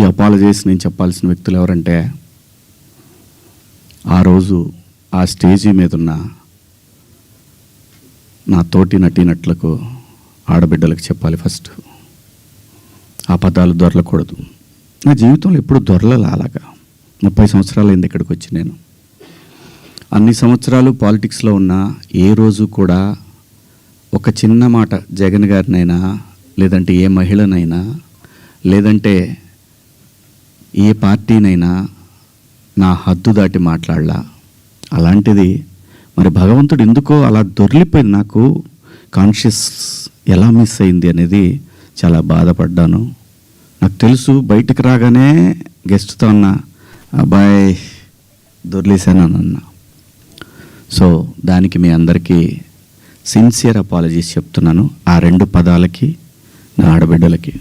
ఈ అపాలజీస్ నేను చెప్పాల్సిన వ్యక్తులు ఎవరంటే, ఆ రోజు ఆ స్టేజీ మీద ఉన్న నా తోటి నటీనటులకు, ఆడబిడ్డలకు చెప్పాలి ఫస్ట్. ఆ పదాలు దొరలకూడదు. నా జీవితంలో ఎప్పుడు దొరలలా. అలాగా 30 సంవత్సరాలు అయింది ఇక్కడికి వచ్చి. నేను అన్ని సంవత్సరాలు పాలిటిక్స్లో ఉన్న ఏ రోజు కూడా ఒక చిన్న మాట జగన్ గారినైనా, లేదంటే ఏ మహిళనైనా, లేదంటే ఏ పార్టీనైనా నా హద్దు దాటి మాట్లాడలా. అలాంటిది మరి భగవంతుడు ఎందుకో అలా దొర్లిపోయింది. నాకు కాన్షియస్ ఎలా మిస్ అయింది అనేది చాలా బాధపడ్డాను. నాకు తెలుసు బయటకు రాగానే గెస్ట్తో అన్న అబ్బాయి దొర్లేశాను అన్నా. సో దానికి మీ అందరికీ సిన్సియర్ అపాలజీస్ చెప్తున్నాను, ఆ 2 పదాలకి, నా ఆడబిడ్డలకి.